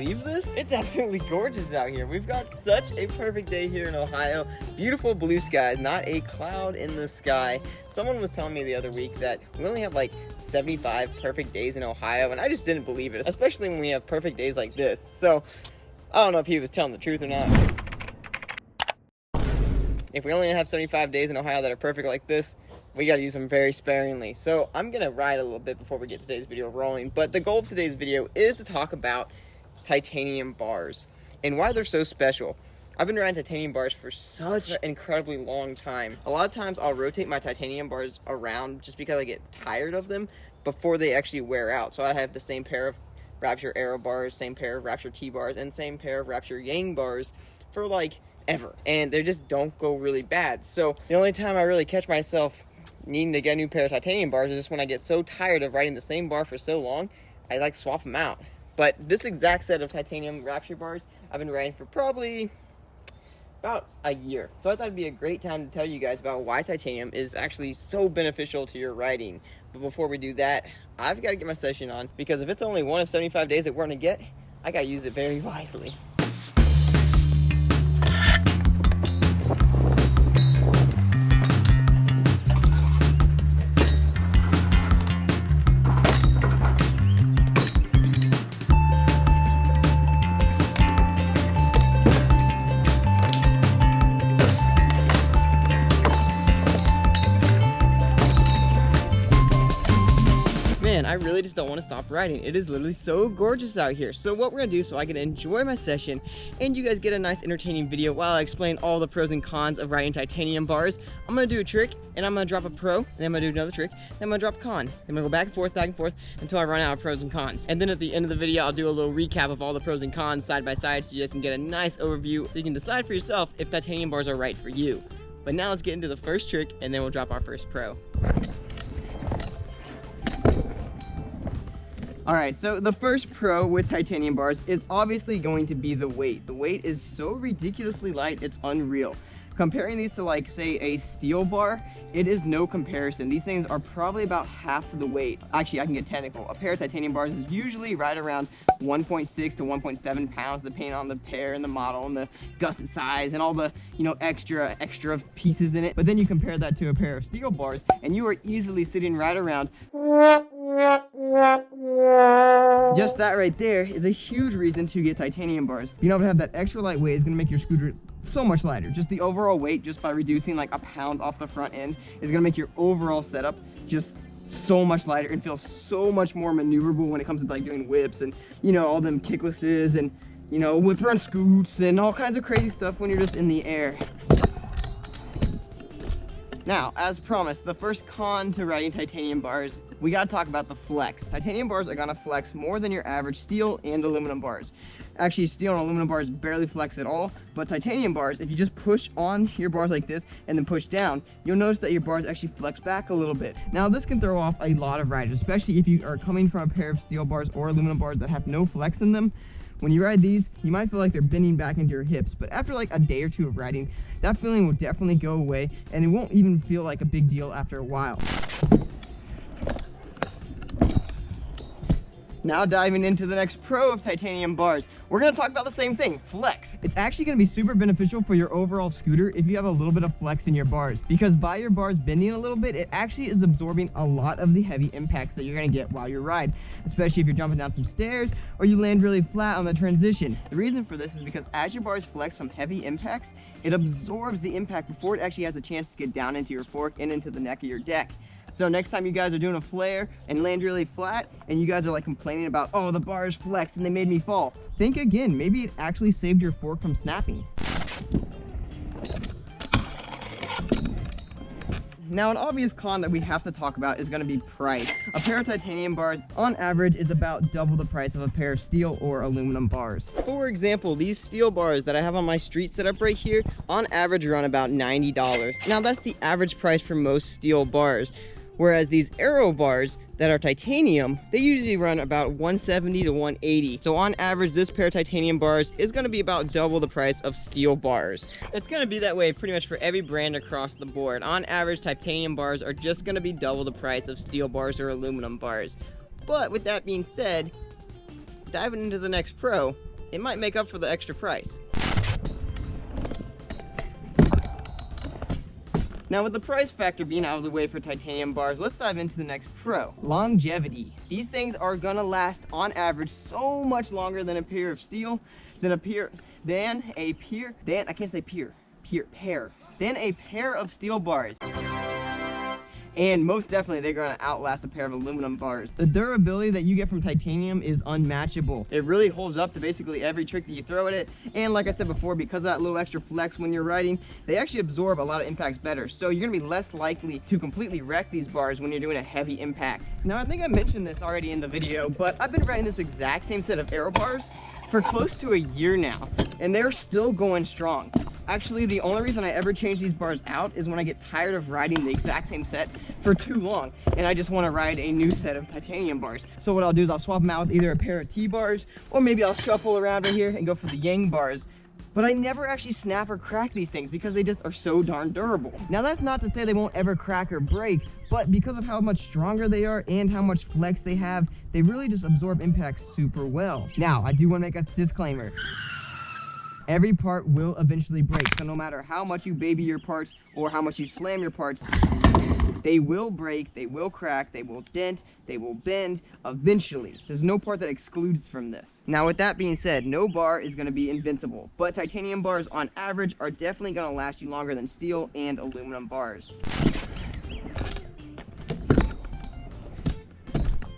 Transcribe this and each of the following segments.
believe this? It's absolutely gorgeous out here. We've got such a perfect day here in Ohio. Beautiful blue skies, not a cloud in the sky. Someone was telling me the other week that we only have like 75 perfect days in Ohio, and I just didn't believe it, especially when we have perfect days like this. So I don't know if he was telling the truth or not. If we only have 75 days in Ohio that are perfect like this, we gotta use them very sparingly. So I'm gonna ride a little bit before we get today's video rolling, but the goal of today's video is to talk about titanium bars and why they're so special. I've been riding titanium bars for such an incredibly long time. A lot of times I'll rotate my titanium bars around just because I get tired of them before they actually wear out. So I have the same pair of Rapture Aero bars, same pair of Rapture T bars, and same pair of Rapture Yang bars for like ever, and they just don't go really bad. So the only time I really catch myself needing to get a new pair of titanium bars is just when I get so tired of riding the same bar for so long, I like swap them out. But this exact set of titanium Rapture bars I've been riding for probably about a year. So I thought it'd be a great time to tell you guys about why titanium is actually so beneficial to your riding. But before we do that, I've got to get my session on, because if it's only one of 75 days that we're gonna get, I gotta use it very wisely. Man, I really just don't want to stop riding. It is literally so gorgeous out here. So what we're gonna do, so I can enjoy my session and you guys get a nice entertaining video while I explain all the pros and cons of riding titanium bars, I'm gonna do a trick and I'm gonna drop a pro, and then I'm gonna do another trick, then I'm gonna drop a con. I'm gonna go back and forth until I run out of pros and cons. And then at the end of the video, I'll do a little recap of all the pros and cons side by side so you guys can get a nice overview so you can decide for yourself if titanium bars are right for you. But now let's get into the first trick and then we'll drop our first pro. Alright, so the first pro with titanium bars is obviously going to be the weight. The weight is so ridiculously light, it's unreal. Comparing these to, like, say, a steel bar, it is no comparison. These things are probably about half the weight. Actually, I can get technical. A pair of titanium bars is usually right around 1.6 to 1.7 pounds, depending on the pair and the model and the gusset size and all the, extra pieces in it. But then you compare that to a pair of steel bars, and you are easily sitting right around. Just that right there is a huge reason to get titanium bars. Being able to have that extra light weight is going to make your scooter so much lighter. Just the overall weight, just by reducing like a pound off the front end, is going to make your overall setup just so much lighter and feel so much more maneuverable when it comes to like doing whips and all them kicklesses and whip run scoots and all kinds of crazy stuff when you're just in the air. Now, as promised, the first con to riding titanium bars, we gotta talk about the flex. Titanium bars are gonna flex more than your average steel and aluminum bars. Actually, steel and aluminum bars barely flex at all, but titanium bars, if you just push on your bars like this and then push down, you'll notice that your bars actually flex back a little bit. Now, this can throw off a lot of riders, especially if you are coming from a pair of steel bars or aluminum bars that have no flex in them. When you ride these, you might feel like they're bending back into your hips, but after like a day or two of riding, that feeling will definitely go away, and it won't even feel like a big deal after a while. Now diving into the next pro of titanium bars, we're gonna talk about the same thing, flex. It's actually gonna be super beneficial for your overall scooter if you have a little bit of flex in your bars, because by your bars bending a little bit, it actually is absorbing a lot of the heavy impacts that you're gonna get while you ride, especially if you're jumping down some stairs or you land really flat on the transition. The reason for this is because as your bars flex from heavy impacts, it absorbs the impact before it actually has a chance to get down into your fork and into the neck of your deck. So next time you guys are doing a flare and land really flat and you guys are like complaining about, oh, the bars flexed and they made me fall, think again, maybe it actually saved your fork from snapping. Now, an obvious con that we have to talk about is going to be price. A pair of titanium bars, on average, is about double the price of a pair of steel or aluminum bars. For example, these steel bars that I have on my street setup right here, on average run about $90. Now, that's the average price for most steel bars. Whereas these aero bars that are titanium, they usually run about $170 to $180. So on average, this pair of titanium bars is gonna be about double the price of steel bars. It's gonna be that way pretty much for every brand across the board. On average, titanium bars are just gonna be double the price of steel bars or aluminum bars. But with that being said, diving into the next pro, it might make up for the extra price. Now, with the price factor being out of the way for titanium bars, let's dive into the next pro. Longevity. These things are gonna last on average so much longer than a pair of steel, than a pair of steel bars. And most definitely, they're gonna outlast a pair of aluminum bars. The durability that you get from titanium is unmatchable. It really holds up to basically every trick that you throw at it. And like I said before, because of that little extra flex when you're riding, they actually absorb a lot of impacts better. So you're gonna be less likely to completely wreck these bars when you're doing a heavy impact. Now, I think I mentioned this already in the video, but I've been riding this exact same set of aero bars for close to a year now, and they're still going strong. Actually, the only reason I ever change these bars out is when I get tired of riding the exact same set for too long, and I just want to ride a new set of titanium bars. So what I'll do is I'll swap them out with either a pair of T-bars, or maybe I'll shuffle around right here and go for the Yang bars. But I never actually snap or crack these things because they just are so darn durable. Now, that's not to say they won't ever crack or break, but because of how much stronger they are and how much flex they have, they really just absorb impacts super well. Now, I do want to make a disclaimer. Every part will eventually break, so no matter how much you baby your parts or how much you slam your parts, they will break, they will crack, they will dent, they will bend eventually. There's no part that excludes from this. Now, with that being said, no bar is going to be invincible, but titanium bars on average are definitely going to last you longer than steel and aluminum bars.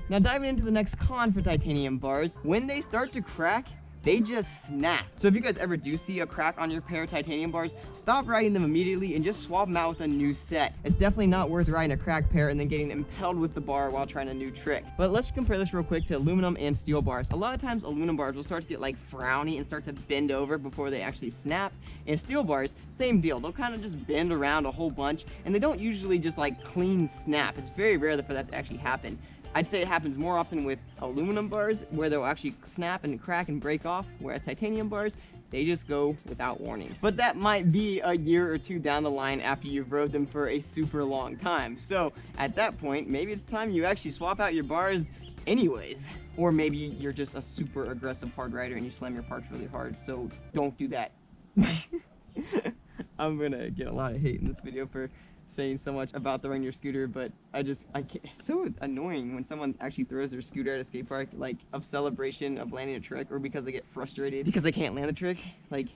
Now, diving into the next con for titanium bars, when they start to crack, they just snap. So if you guys ever do see a crack on your pair of titanium bars, stop riding them immediately and just swap them out with a new set. It's definitely not worth riding a cracked pair and then getting impelled with the bar while trying a new trick. But let's compare this real quick to aluminum and steel bars. A lot of times aluminum bars will start to get like frowny and start to bend over before they actually snap. And steel bars, same deal. They'll kind of just bend around a whole bunch, and they don't usually just like clean snap. It's very rare for that to actually happen. I'd say it happens more often with aluminum bars, where they'll actually snap and crack and break off, whereas titanium bars, they just go without warning. But that might be a year or two down the line after you've rode them for a super long time. So at that point, maybe it's time you actually swap out your bars anyways. Or maybe you're just a super aggressive hard rider and you slam your parts really hard, so don't do that. I'm gonna get a lot of hate in this video for saying so much about throwing your scooter, but I can't. It's so annoying when someone actually throws their scooter at a skate park, like of celebration of landing a trick, or because they get frustrated because they can't land the trick. Like,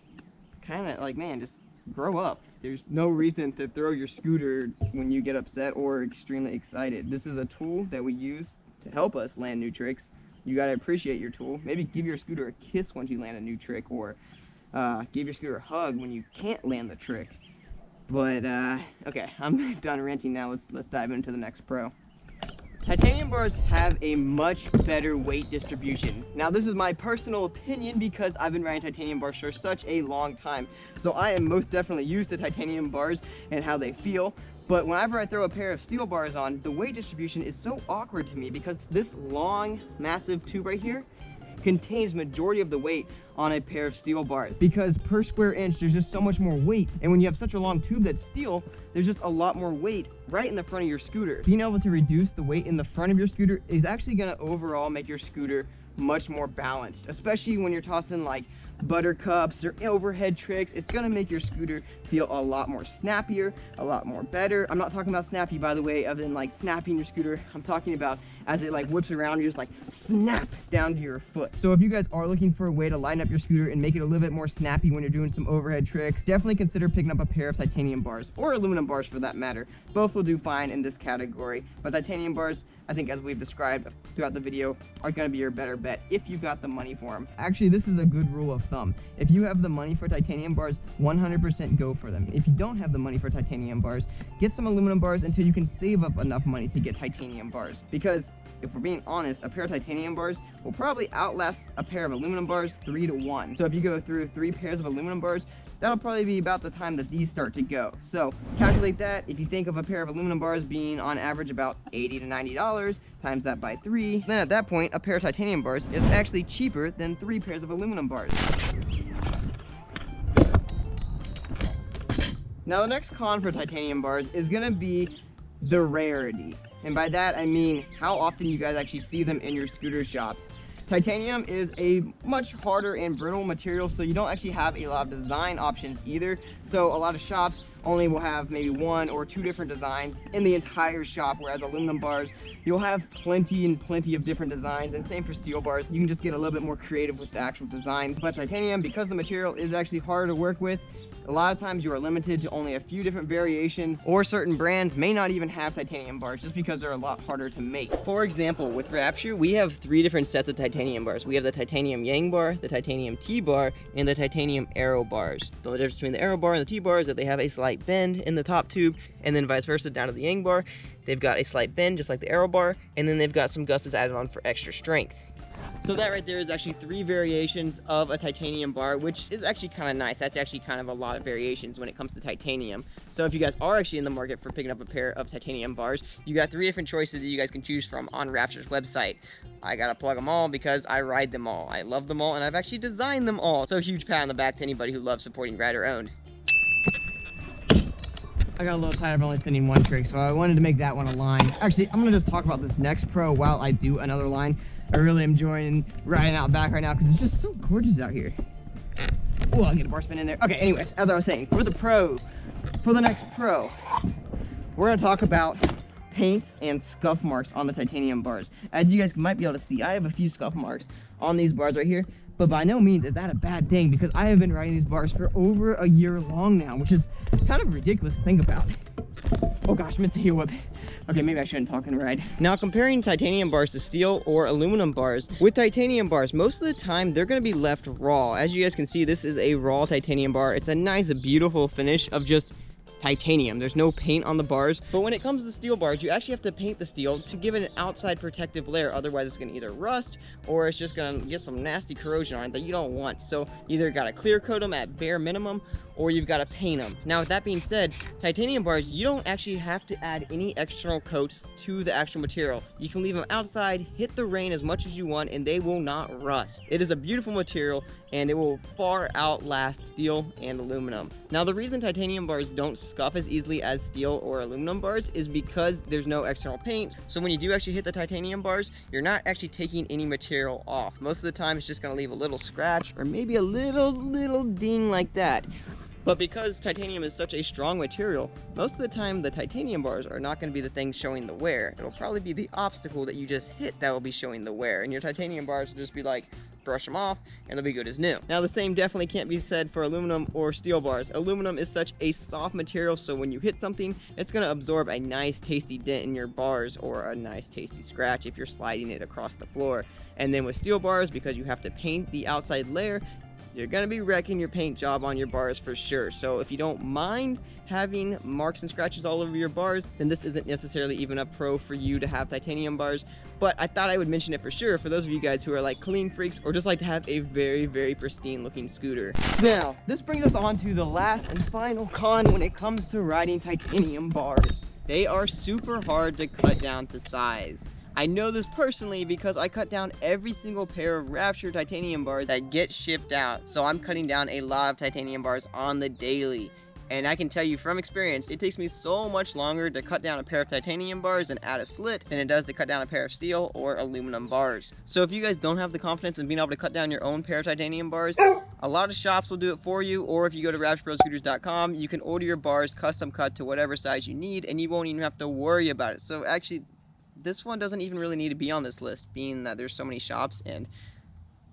kind of like, man, just grow up. There's no reason to throw your scooter when you get upset or extremely excited. This is a tool that we use to help us land new tricks. You gotta appreciate your tool. Maybe give your scooter a kiss once you land a new trick, or give your scooter a hug when you can't land the trick. But, okay, I'm done ranting now. Let's dive into the next pro. Titanium bars have a much better weight distribution. Now, this is my personal opinion because I've been riding titanium bars for such a long time. So I am most definitely used to titanium bars and how they feel. But whenever I throw a pair of steel bars on, the weight distribution is so awkward to me because this long, massive tube right here contains majority of the weight on a pair of steel bars, because per square inch there's just so much more weight, and when you have such a long tube that's steel, there's just a lot more weight right in the front of your scooter. Being able to reduce the weight in the front of your scooter is actually going to overall make your scooter much more balanced, especially when you're tossing like buttercups or overhead tricks. It's gonna make your scooter feel a lot more snappier, a lot more better. I'm not talking about snappy, by the way, other than like snapping your scooter. I'm talking about as it like whips around, you just like snap down to your foot. So if you guys are looking for a way to line up your scooter and make it a little bit more snappy when you're doing some overhead tricks, definitely consider picking up a pair of titanium bars, or aluminum bars for that matter. Both will do fine in this category, but titanium bars, I think, as we've described throughout the video, are going to be your better bet if you've got the money for them. Actually, this is a good rule of thumb. If you have the money for titanium bars, 100% go for them. If you don't have the money for titanium bars, get some aluminum bars until you can save up enough money to get titanium bars. Because if we're being honest, a pair of titanium bars will probably outlast a pair of aluminum bars 3-to-1. So if you go through 3 pairs of aluminum bars, that'll probably be about the time that these start to go. So calculate that. If you think of a pair of aluminum bars being on average about $80 to $90, times that by 3, then at that point, a pair of titanium bars is actually cheaper than 3 pairs of aluminum bars. Now the next con for titanium bars is gonna be the rarity. And by that I mean how often you guys actually see them in your scooter shops. Titanium is a much harder and brittle material, so you don't actually have a lot of design options either. So a lot of shops only will have maybe 1 or 2 different designs in the entire shop, whereas aluminum bars, you'll have plenty and plenty of different designs. And same for steel bars, you can just get a little bit more creative with the actual designs. But titanium, because the material is actually harder to work with, a lot of times you are limited to only a few different variations, or certain brands may not even have titanium bars just because they're a lot harder to make. For example, with Rapture, we have 3 different sets of titanium bars. We have the titanium Yang bar, the titanium T bar, and the titanium Arrow bars. The only difference between the Arrow bar and the T bar is that they have a slight bend in the top tube, and then vice versa down to the Yang bar. They've got a slight bend just like the Arrow bar, and then they've got some gussets added on for extra strength. So that right there is actually 3 variations of a titanium bar, which is actually kind of nice. That's actually kind of a lot of variations when it comes to titanium. So if you guys are actually in the market for picking up a pair of titanium bars, you got 3 different choices that you guys can choose from on Rapture's website. I gotta plug them all because I ride them all. I love them all, and I've actually designed them all. So a huge pat on the back to anybody who loves supporting rider owned. I got a little tired of only sending 1 trick, so I wanted to make that one a line. Actually, I'm gonna just talk about this next pro while I do another line. I really am enjoying riding out back right now because it's just so gorgeous out here. Oh, I'll get a bar spin in there. Okay, anyways, as I was saying, for the next pro, we're gonna talk about paints and scuff marks on the titanium bars. As you guys might be able to see, I have a few scuff marks on these bars right here, but by no means is that a bad thing because I have been riding these bars for over a year long now, which is kind of ridiculous to think about. Oh gosh, missed a heel whip. Okay, maybe I shouldn't talk and ride. Now, comparing titanium bars to steel or aluminum bars, with titanium bars, most of the time they're gonna be left raw. As you guys can see, this is a raw titanium bar. It's a nice, beautiful finish of just titanium. There's no paint on the bars. But when it comes to steel bars, you actually have to paint the steel to give it an outside protective layer. Otherwise, it's gonna either rust or it's just gonna get some nasty corrosion on it that you don't want. So either gotta clear coat them at bare minimum, or you've got to paint them. Now, with that being said, titanium bars, you don't actually have to add any external coats to the actual material. You can leave them outside, hit the rain as much as you want, and they will not rust. It is a beautiful material, and it will far outlast steel and aluminum. Now, the reason titanium bars don't scuff as easily as steel or aluminum bars is because there's no external paint. So when you do actually hit the titanium bars, you're not actually taking any material off. Most of the time, it's just going to leave a little scratch or maybe a little ding like that. But because titanium is such a strong material, most of the time the titanium bars are not going to be the thing showing the wear. It'll probably be the obstacle that you just hit that will be showing the wear. And your titanium bars will just be like, brush them off, and they'll be good as new. Now, the same definitely can't be said for aluminum or steel bars. Aluminum is such a soft material, so when you hit something, it's going to absorb a nice tasty dent in your bars or a nice tasty scratch if you're sliding it across the floor. And then with steel bars, because you have to paint the outside layer, you're going to be wrecking your paint job on your bars for sure. So if you don't mind having marks and scratches all over your bars, then this isn't necessarily even a pro for you to have titanium bars. But I thought I would mention it for sure for those of you guys who are like clean freaks or just like to have a very, very pristine looking scooter. Now, this brings us on to the last and final con when it comes to riding titanium bars. They are super hard to cut down to size. I know this personally because I cut down every single pair of Rapture titanium bars that get shipped out. So I'm cutting down a lot of titanium bars on the daily. And I can tell you from experience, it takes me so much longer to cut down a pair of titanium bars and add a slit than it does to cut down a pair of steel or aluminum bars. So if you guys don't have the confidence in being able to cut down your own pair of titanium bars, a lot of shops will do it for you, or if you go to RaptureProScooters.com, you can order your bars custom cut to whatever size you need, and you won't even have to worry about it. So actually, this one doesn't even really need to be on this list, being that there's so many shops and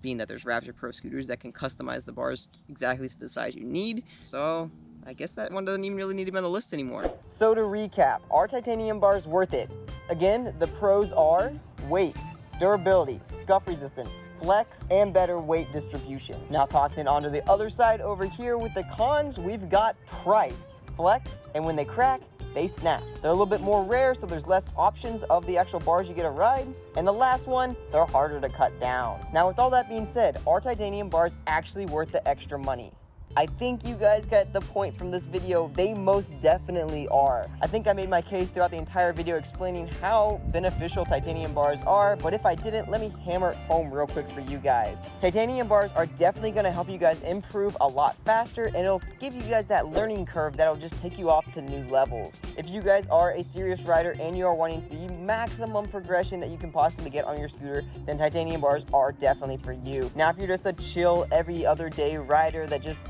being that there's Rapture Pro Scooters that can customize the bars exactly to the size you need. So I guess that one doesn't even really need to be on the list anymore. So to recap, are titanium bars worth it? Again, the pros are weight, durability, scuff resistance, flex, and better weight distribution. Now tossing onto the other side over here with the cons, we've got price, flex, and when they crack, they snap. They're a little bit more rare, so there's less options of the actual bars you get to ride. And the last one, they're harder to cut down. Now, with all that being said, are titanium bars actually worth the extra money? I think you guys got the point from this video. They most definitely are. I think I made my case throughout the entire video explaining how beneficial titanium bars are, but if I didn't, let me hammer it home real quick for you guys. Titanium bars are definitely gonna help you guys improve a lot faster, and it'll give you guys that learning curve that'll just take you off to new levels. If you guys are a serious rider and you are wanting the maximum progression that you can possibly get on your scooter, then titanium bars are definitely for you. Now, if you're just a chill every other day rider that just,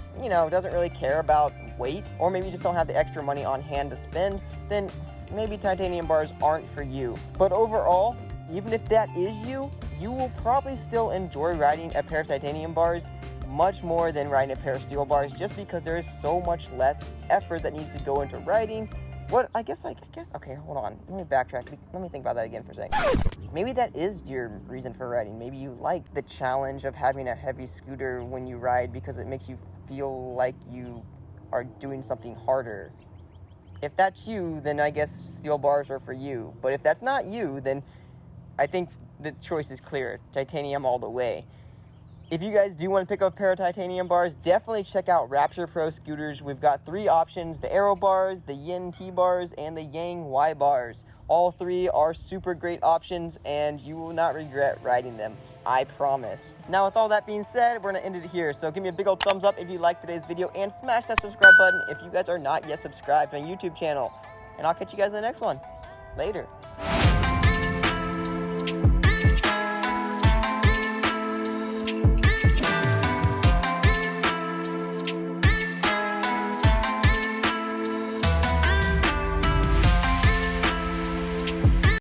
doesn't really care about weight, or maybe you just don't have the extra money on hand to spend, then maybe titanium bars aren't for you. But overall, even if that is you, you will probably still enjoy riding a pair of titanium bars much more than riding a pair of steel bars, just because there is so much less effort that needs to go into riding. Okay, hold on. Let me backtrack. Let me think about that again for a second. Maybe that is your reason for riding. Maybe you like the challenge of having a heavy scooter when you ride because it makes you feel like you are doing something harder. If that's you, then I guess steel bars are for you. But if that's not you, then I think the choice is clear. Titanium all the way. If you guys do want to pick up a pair of titanium bars, definitely check out Rapture Pro Scooters. We've got 3 options: the Aero bars, the Yin T bars, and the Yang Y bars. All 3 are super great options, and you will not regret riding them. I promise. Now, with all that being said, we're going to end it here. So give me a big old thumbs up if you liked today's video, and smash that subscribe button if you guys are not yet subscribed to my YouTube channel. And I'll catch you guys in the next one. Later.